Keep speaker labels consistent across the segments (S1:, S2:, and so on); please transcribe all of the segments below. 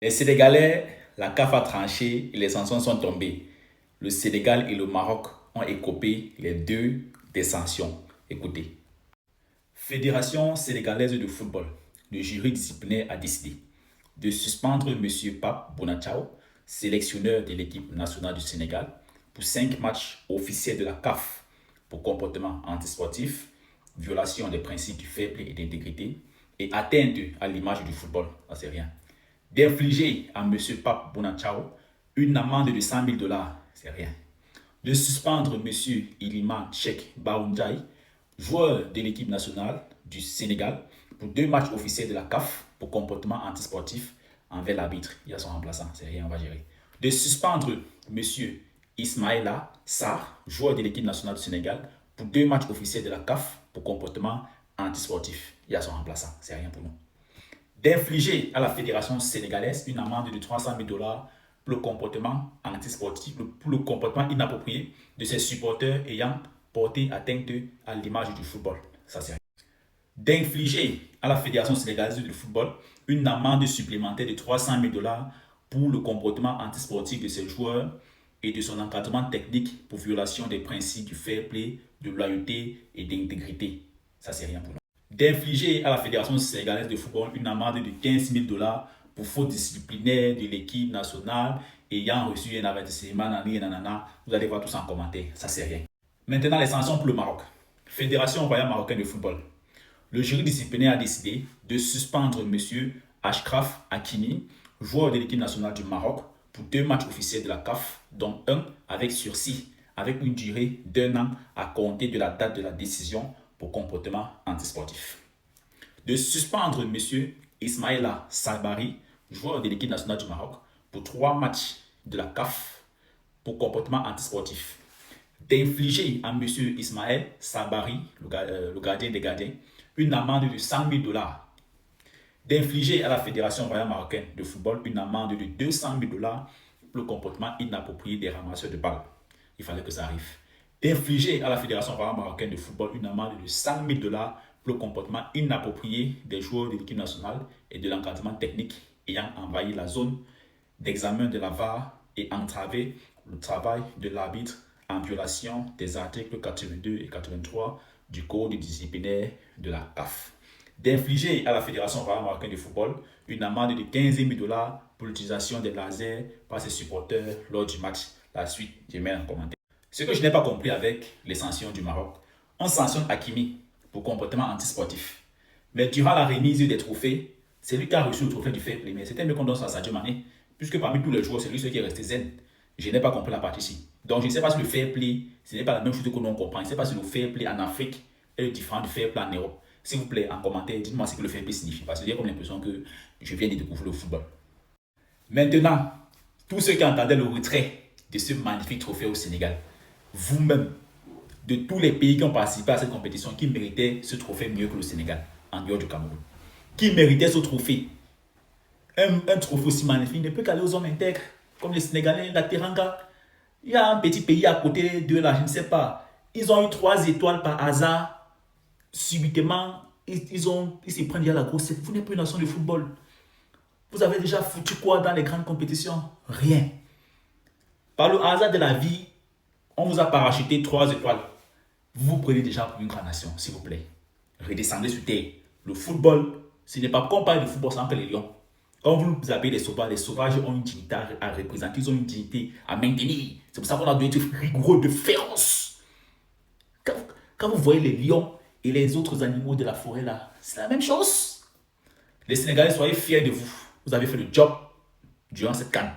S1: Les Sénégalais, la CAF a tranché et les sanctions sont tombées. Le Sénégal et le Maroc ont écopé les deux des sanctions. Écoutez. Fédération sénégalaise de football, le jury disciplinaire a décidé de suspendre M. Pape Bounachao, sélectionneur de l'équipe nationale du Sénégal, pour 5 matchs officiels de la CAF pour comportement antisportif, violation des principes du fair play et d'intégrité et atteinte à l'image du football. Ça, c'est rien. D'infliger à M. Pape Bounachao une amende de 100 000 dollars. C'est rien. De suspendre M. Iliman Cheikh Baoundaï, joueur de l'équipe nationale du Sénégal, pour 2 matchs officiels de la CAF pour comportement antisportif envers l'arbitre. Il y a son remplaçant, c'est rien, on va gérer. De suspendre M. Ismaïla Sarr, joueur de l'équipe nationale du Sénégal, pour 2 matchs officiels de la CAF pour comportement antisportif. Il y a son remplaçant, c'est rien pour nous. D'infliger à la fédération sénégalaise une amende de 300 000 dollars pour le comportement antisportif, pour le comportement inapproprié de ses supporters ayant porté atteinte à l'image du football. Ça, c'est rien. D'infliger à la fédération sénégalaise de football une amende supplémentaire de 300 000 dollars pour le comportement antisportif de ses joueurs et de son encadrement technique pour violation des principes du fair play, de loyauté et d'intégrité. Ça, c'est rien pour nous. D'infliger à la Fédération sénégalaise de football une amende de 15 000 dollars pour faute disciplinaire de l'équipe nationale ayant reçu un avertissement, nanana. Vous allez voir tout ça en commentaire, ça c'est rien. Maintenant, les sanctions pour le Maroc. Fédération royale marocaine de football. Le jury disciplinaire a décidé de suspendre M. Ashraf Hakimi, joueur de l'équipe nationale du Maroc, pour 2 matchs officiels de la CAF, dont un avec sursis, avec une durée d'1 an à compter de la date de la décision pour comportement antisportif. De suspendre M. Ismaïla Sabari, joueur de l'équipe nationale du Maroc, pour 3 matchs de la CAF pour comportement antisportif. D'infliger à M. Ismaël Sabari, le gardien des gardiens, une amende de 100 000 dollars. D'infliger à la Fédération royale marocaine de football une amende de 200 000 dollars pour le comportement inapproprié des ramasseurs de balles. Il fallait que ça arrive. D'infliger à la Fédération royale marocaine de football une amende de 100 000 dollars pour le comportement inapproprié des joueurs de l'équipe nationale et de l'encadrement technique ayant envahi la zone d'examen de la VAR et entravé le travail de l'arbitre en violation des articles 82 et 83 du code disciplinaire de la CAF. D'infliger à la Fédération royale marocaine de football une amende de 15 000 dollars pour l'utilisation des lasers par ses supporters lors du match. La suite, je mets en commentaire. Ce que je n'ai pas compris avec les sanctions du Maroc, on sanctionne Hakimi pour comportement antisportif. Mais durant la remise des trophées, c'est lui qui a reçu le trophée du fair play. Mais c'était mieux qu'on donne ça à Sadio Mané, puisque parmi tous les joueurs, c'est lui qui est resté zen. Je n'ai pas compris la partie-ci. Donc je ne sais pas si le fair play, ce n'est pas la même chose que l'on comprend. Je ne sais pas si le fair play en Afrique est différent du fair play en Europe. S'il vous plaît, en commentaire, dites-moi ce que le fair play signifie. Parce que j'ai comme l'impression que je viens de découvrir le football. Maintenant, tous ceux qui entendaient le retrait de ce magnifique trophée au Sénégal, vous-même, de tous les pays qui ont participé à cette compétition, qui méritaient ce trophée mieux que le Sénégal, en dehors du Cameroun? Qui méritait ce trophée? Un trophée aussi magnifique ne peut qu'aller aux hommes intègres, comme les Sénégalais, la Teranga. Il y a un petit pays à côté de là, je ne sais pas. Ils ont eu 3 étoiles par hasard. Subitement, ils se prennent déjà la grosse. Vous n'êtes plus une nation de football. Vous avez déjà foutu quoi dans les grandes compétitions? Rien. Par le hasard de la vie, on vous a parachuté 3 étoiles. Vous vous prenez déjà pour une grande nation, s'il vous plaît. Redescendez sur terre. Le football, ce n'est pas qu'on parle de football sans que les lions. Quand vous appelez les sauvages ont une dignité à représenter, ils ont une dignité à maintenir. C'est pour ça qu'on a dû être rigoureux, de féroce. Quand vous voyez les lions et les autres animaux de la forêt là, c'est la même chose. Les Sénégalais, soyez fiers de vous. Vous avez fait le job durant cette CAN.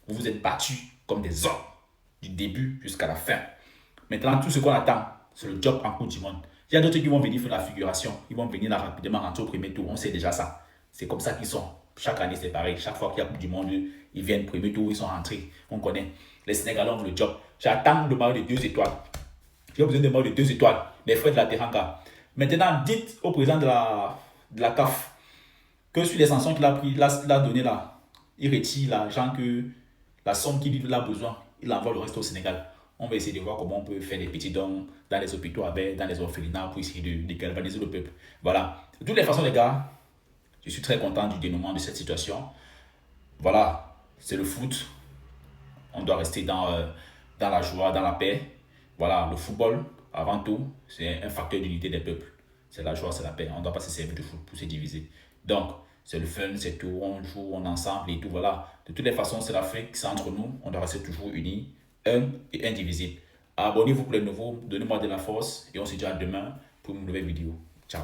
S1: Vous vous êtes battus comme des hommes du début jusqu'à la fin. Maintenant, tout ce qu'on attend, c'est le job en Coupe du Monde. Il y a d'autres qui vont venir faire la figuration. Ils vont venir là rapidement rentrer au premier tour. On sait déjà ça. C'est comme ça qu'ils sont. Chaque année, c'est pareil. Chaque fois qu'il y a Coupe du Monde, ils viennent premier tour, ils sont rentrés. On connaît. Les Sénégalais ont le job. J'attends le maillot de 2 étoiles. J'ai besoin de maillot de 2 étoiles. Les frères de la Teranga. Maintenant, dites au président de la CAF que sur les sanctions qu'il a pris, il a donné là, il retire l'argent que la somme qu'il a besoin, il envoie le reste au Sénégal. On va essayer de voir comment on peut faire des petits dons dans les hôpitaux, dans les orphelinats pour essayer de galvaniser le peuple. Voilà. De toutes les façons, les gars, je suis très content du dénouement de cette situation. Voilà, c'est le foot. On doit rester dans la joie, dans la paix. Voilà, le football, avant tout, c'est un facteur d'unité des peuples. C'est la joie, c'est la paix. On ne doit pas se servir de foot pour se diviser. Donc, c'est le fun, c'est tout. On joue, on est ensemble et tout. Voilà. De toutes les façons, c'est l'Afrique, c'est entre nous. On doit rester toujours unis, un et indivisible. Abonnez-vous pour les nouveaux. Donnez-moi de la force. Et on se dit à demain pour une nouvelle vidéo. Ciao.